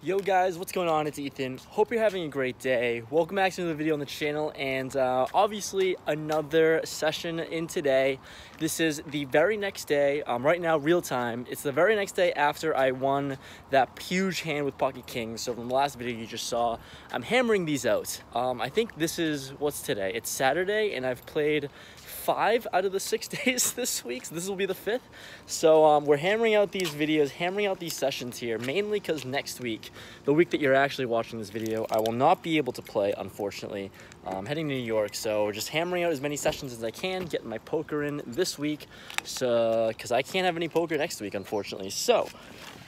Yo guys, what's going on? It's Ethan. Hope you're having a great day. Welcome back to another video on the channel, and obviously another session in today. This is the very next day, right now real time. It's the very next day after I won that huge hand with pocket kings. So from the last video you just saw, I'm hammering these out. I think this is, what's today? It's Saturday, and I've played 5 out of the 6 days this week, so this will be the 5th. So we're hammering out these videos, hammering out these sessions here, mainly because next week, the week that you're actually watching this video, I will not be able to play, unfortunately. I'm heading to New York, so just hammering out as many sessions as I can, getting my poker in this week, so because I can't have any poker next week, unfortunately. So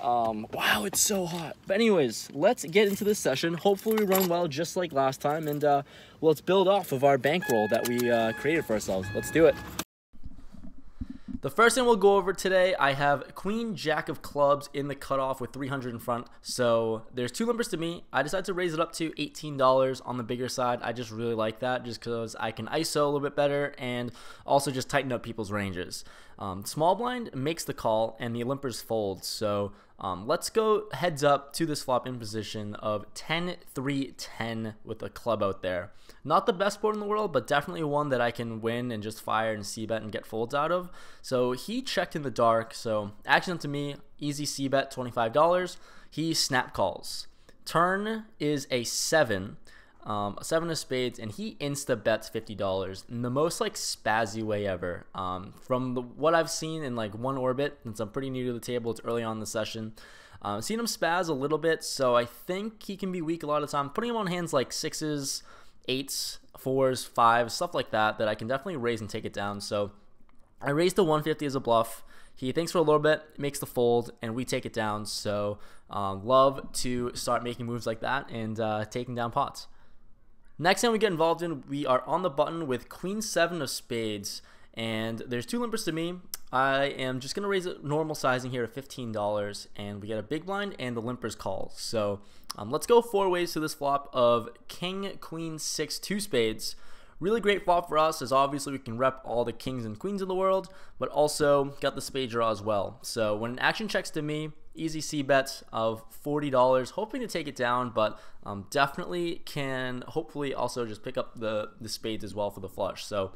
wow, it's so hot. But anyways, let's get into this session. Hopefully we run well just like last time, and let's build off of our bankroll that we created for ourselves. Let's do it. The first thing we'll go over today, I have Queen Jack of clubs in the cutoff with 300 in front. So there's 2 limbers to me. I decided to raise it up to $18 on the bigger side. I just really like that just because I can ISO a little bit better and also just tighten up people's ranges. Small blind makes the call and the limpers fold. So let's go heads up to this flop in position of 10-3-10 with a club out there. Not the best board in the world, but definitely one that I can win and just fire and c-bet and get folds out of. So he checked in the dark. So action to me, easy c-bet, $25. He snap calls. Turn is a 7. A 7 of spades, and he insta bets $50 in the most like spazzy way ever. From what I've seen in like one orbit, since I'm pretty new to the table, it's early on in the session. Seen him spaz a little bit, so I think he can be weak a lot of the time. Putting him on hands like 6s, 8s, 4s, 5s, stuff like that, that I can definitely raise and take it down. So I raised the 150 as a bluff. He thinks for a little bit, makes the fold, and we take it down. So love to start making moves like that and taking down pots. Next time we get involved in, we are on the button with Queen 7 of spades, and there's 2 limpers to me. I am just going to raise it normal sizing here to $15, and we get a big blind and the limpers call. So let's go 4 ways to this flop of King, Queen, 6, 2 spades. Really great flop for us, as obviously we can rep all the kings and queens in the world, but also got the spade draw as well. So when an action checks to me, easy c-bet of $40, hoping to take it down, but definitely can hopefully also just pick up the spades as well for the flush. So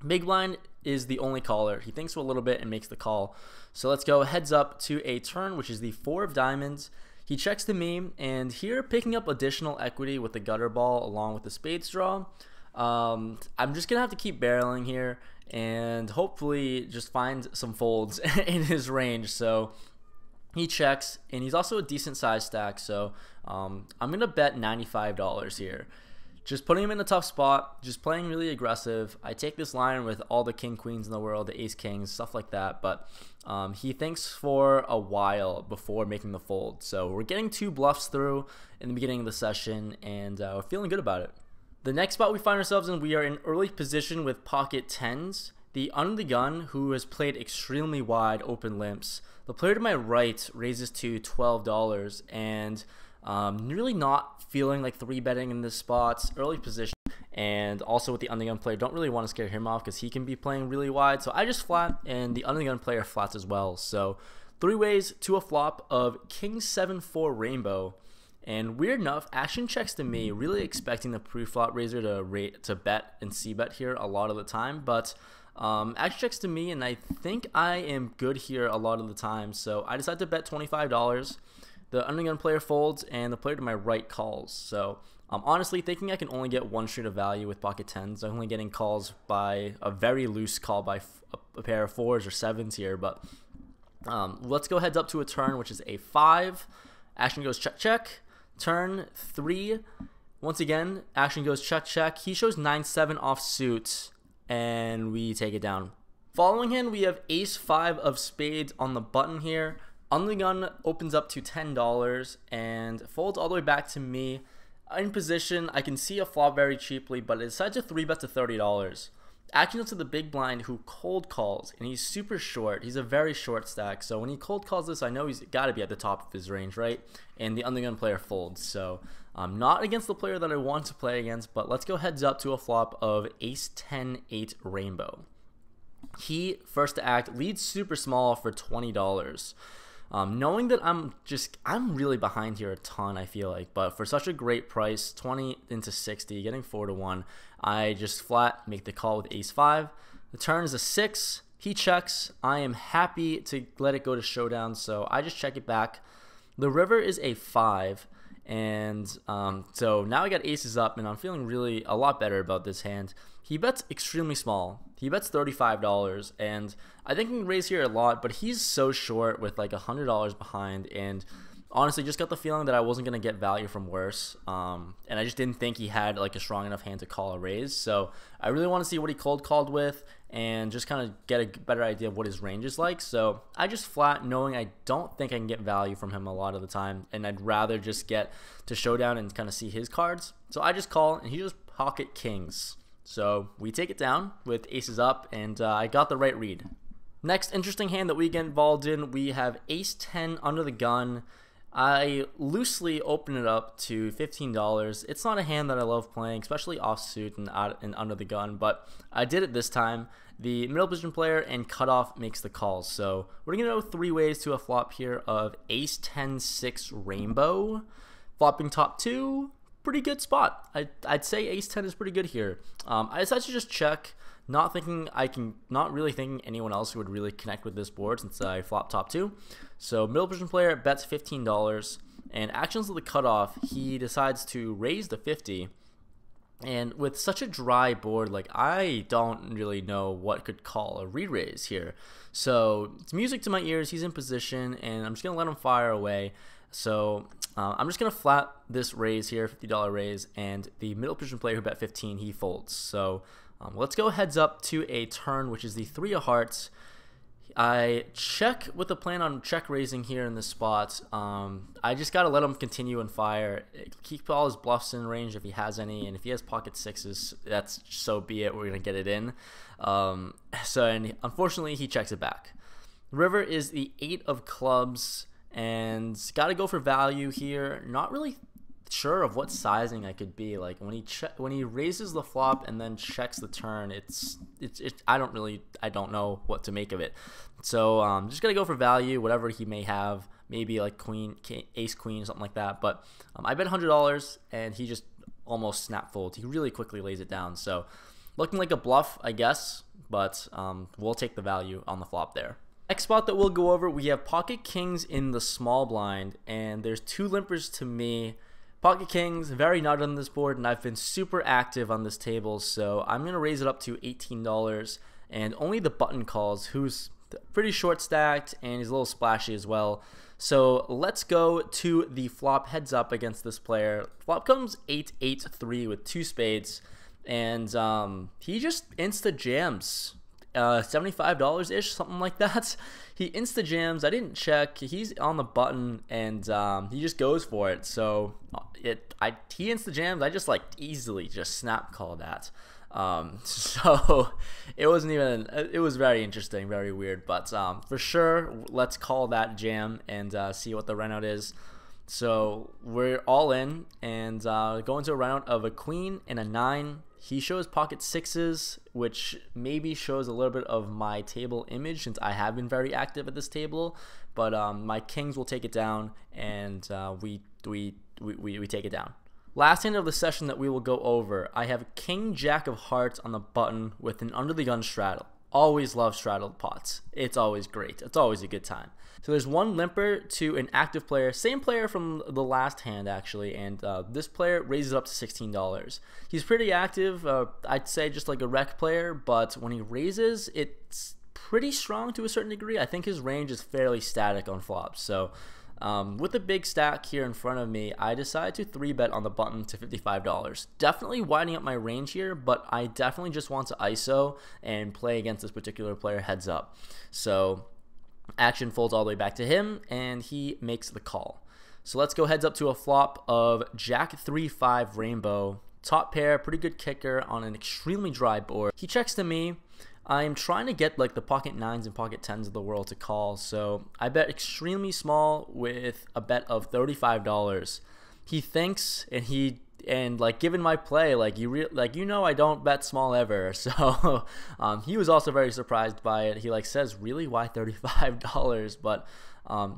big blind is the only caller. He thinks for a little bit and makes the call. So let's go heads up to a turn, which is the 4 of diamonds. He checks to me, and here picking up additional equity with the gutter ball along with the spades draw. I'm just gonna have to keep barreling here and hopefully just find some folds in his range. So he checks, and he's also a decent size stack, so I'm gonna bet $95 here. Just putting him in a tough spot, just playing really aggressive. I take this line with all the king queens in the world, the ace kings, stuff like that, but he thinks for a while before making the fold. So we're getting 2 bluffs through in the beginning of the session, and we're feeling good about it. The next spot we find ourselves in, we are in early position with pocket 10s. The under the gun, who has played extremely wide open limps. The player to my right raises to $12, and really not feeling like 3-betting in this spot. Early position, and also with the under the gun player, don't really want to scare him off because he can be playing really wide. So I just flat, and the under the gun player flats as well. So 3 ways to a flop of King 7-4 rainbow. And weird enough, action checks to me, really expecting the pre-flop raiser to bet and c-bet here a lot of the time, but action checks to me, and I think I am good here a lot of the time, so I decided to bet $25. The undergun player folds, and the player to my right calls. So I'm honestly thinking I can only get 1 street of value with pocket 10s. I'm only getting calls by a very loose call by a pair of 4s or 7s here, but let's go heads up to a turn, which is a 5. Action goes check, check. Turn 3, once again, action goes check, check. He shows 9-7 offsuit, and we take it down. Following him, we have ace-5 of spades on the button here. Under the gun opens up to $10 and folds all the way back to me. In position, I can see a flop very cheaply, but it decides to 3-bet to $30. Action to the big blind, who cold calls, and he's super short. He's a very short stack, so when he cold calls this, I know he's got to be at the top of his range, right? And the undergun player folds, so I'm not against the player that I want to play against, but let's go heads up to a flop of ace-10-8 rainbow. He, first to act, leads super small for $20. Knowing that I'm really behind here a ton, I feel like, but for such a great price, 20 into 60, getting 4-1, I just flat make the call with ace-5. The turn is a 6. He checks. I am happy to let it go to showdown, so I just check it back. The river is a 5. And so now I got aces up, and I'm feeling really a lot better about this hand. He bets extremely small. He bets $35, and I think he can raise here a lot, but he's so short with like $100 behind, and honestly just got the feeling that I wasn't going to get value from worse, and I just didn't think he had like a strong enough hand to call a raise. So I really want to see what he cold called with and just kind of get a better idea of what his range is like. So I just flat, knowing I don't think I can get value from him a lot of the time, and I'd rather just get to showdown and kind of see his cards. So I just call, and he just pocket kings. So we take it down with aces up, and I got the right read. Next interesting hand that we get involved in, we have ace-10 under the gun. I loosely open it up to $15. It's not a hand that I love playing, especially offsuit and under the gun, but I did it this time. The middle position player and cutoff makes the calls. So we're going to go 3 ways to a flop here of ace-10-6 rainbow. Flopping top 2, pretty good spot. I'd say ace-10 is pretty good here. I decided to just check, not really thinking anyone else would really connect with this board since I flop top 2. So middle position player bets $15, and actions of the cutoff, he decides to raise the 50. And with such a dry board, like, I don't really know what could call a re-raise here. So it's music to my ears. He's in position, and I'm just gonna let him fire away. So I'm just gonna flat this raise here, $50 raise, and the middle position player who bet 15, he folds. So let's go heads up to a turn, which is the 3 of hearts. I check with a plan on check raising here in this spot. I just got to let him continue and fire. Keep all his bluffs in range if he has any, and if he has pocket 6s, that's so be it. We're going to get it in. And unfortunately, he checks it back. The river is the 8 of clubs, and got to go for value here. Not really sure of what sizing I could be. Like when he raises the flop and then checks the turn, I don't know what to make of it. So just gotta go for value, whatever he may have, maybe like ace queen, something like that. But I bet $100, and he just almost snap folds. He really quickly lays it down. So looking like a bluff, I guess, but we'll take the value on the flop there. Next spot that we'll go over, we have pocket kings in the small blind, and there's 2 limpers to me. Pocket kings, very nut on this board, and I've been super active on this table, so I'm going to raise it up to $18, and only the button calls, who's pretty short stacked, and he's a little splashy as well. So let's go to the flop heads up against this player. Flop comes 8-8-3 with 2 spades, and he just insta jams. $75-ish, something like that. He insta jams. I didn't check. He's on the button, and he just goes for it. So he insta jams. I just like easily just snap call that. So it wasn't even. It was very interesting, very weird. But for sure, let's call that jam and see what the run out is. So we're all in, and go into a run out of a queen and a 9. He shows pocket 6s, which maybe shows a little bit of my table image since I have been very active at this table. But my kings will take it down, and we take it down. Last hand of the session that we will go over, I have king jack of hearts on the button with an under the gun straddle. Always love straddled pots. It's always great. It's always a good time. So there's 1 limper to an active player, same player from the last hand actually, and this player raises up to $16. He's pretty active, I'd say just like a rec player, but when he raises, it's pretty strong to a certain degree. I think his range is fairly static on flops. So with a big stack here in front of me, I decide to 3-bet on the button to $55. Definitely widening up my range here, but I definitely just want to ISO and play against this particular player heads up. So action folds all the way back to him, and he makes the call. So let's go heads up to a flop of Jack 3-5 rainbow. Top pair, pretty good kicker on an extremely dry board. He checks to me. I'm trying to get like the pocket 9s and pocket 10s of the world to call, so I bet extremely small with a bet of $35. He thinks, and like given my play, like I don't bet small ever. So he was also very surprised by it. He like says, really, why $35? But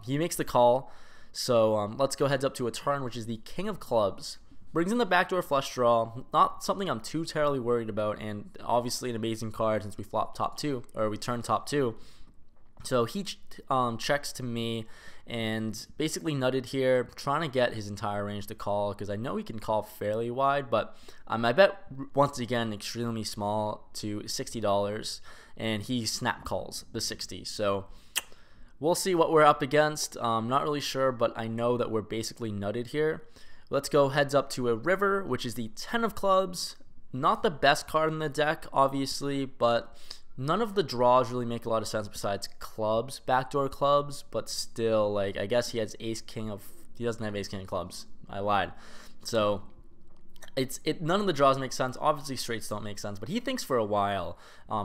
He makes the call, so let's go heads up to a turn, which is the king of clubs. Brings in the backdoor flush draw, not something I'm too terribly worried about, and obviously an amazing card since we flop top 2, or we turn top 2. So he checks to me and basically nutted here, trying to get his entire range to call, because I know he can call fairly wide, but I bet once again extremely small to $60, and he snap calls the 60. So we'll see what we're up against. Not really sure, but I know that we're basically nutted here. Let's go heads up to a river, which is the 10 of clubs. Not the best card in the deck, obviously, but none of the draws really make a lot of sense besides clubs, backdoor clubs, but still, like, I guess he has ace king of, he doesn't have ace king of clubs. I lied. So none of the draws make sense. Obviously straights don't make sense, but he thinks for a while.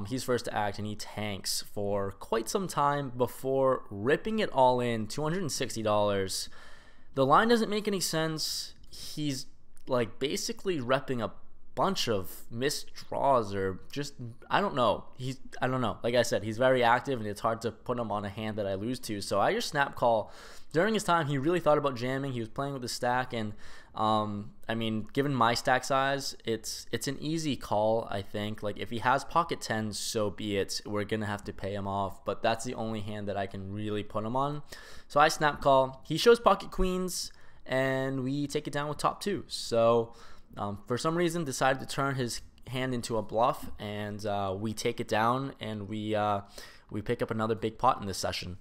He's first to act, and he tanks for quite some time before ripping it all in, $260. The line doesn't make any sense. He's like basically repping a bunch of missed draws, or just, I don't know. Like I said, he's very active, and it's hard to put him on a hand that I lose to. So I just snap call. During his time, he really thought about jamming. He was playing with the stack, and I mean, given my stack size, it's an easy call, I think. Like, if he has pocket 10s, so be it. We're gonna have to pay him off, but that's the only hand that I can really put him on. So I snap call. He shows pocket queens, and we take it down with top 2. So for some reason decided to turn his hand into a bluff, and we take it down, and we pick up another big pot in this session.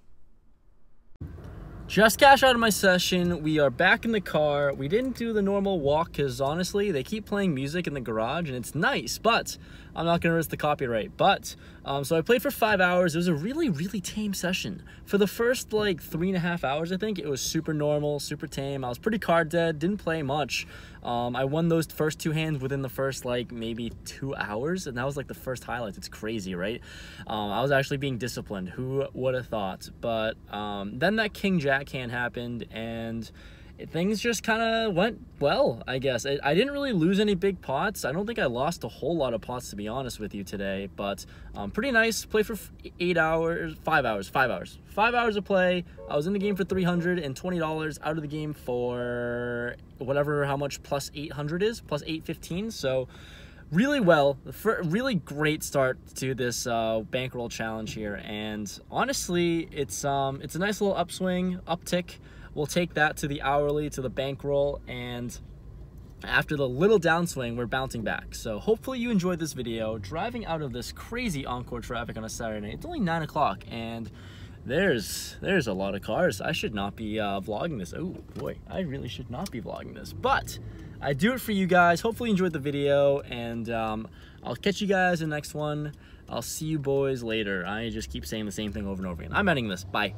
Just cash out of my session. We are back in the car. We didn't do the normal walk because honestly, they keep playing music in the garage and it's nice, but I'm not gonna risk the copyright. But so I played for 5 hours. It was a really, really tame session. For the first like 3.5 hours, I think it was super normal, super tame. I was pretty card dead, didn't play much. I won those first 2 hands within the first like maybe 2 hours, and that was like the first highlights. It's crazy, right? I was actually being disciplined. Who would have thought? But then that king jack hand happened, and things just kind of went well, I guess. I didn't really lose any big pots. I don't think I lost a whole lot of pots, to be honest with you today, but pretty nice. Played for 5 hours of play. I was in the game for $320, out of the game for whatever, how much plus 800 is, plus 815. So really well, really great start to this bankroll challenge here, and honestly, it's a nice little upswing, uptick. We'll take that to the hourly, to the bankroll, and after the little downswing, we're bouncing back. So hopefully you enjoyed this video. Driving out of this crazy Encore traffic on a Saturday night. It's only 9 o'clock, and there's a lot of cars. I should not be vlogging this. Oh boy, I really should not be vlogging this, but I do it for you guys. Hopefully you enjoyed the video, and I'll catch you guys in the next one. I'll see you boys later. I just keep saying the same thing over and over again. I'm ending this. Bye.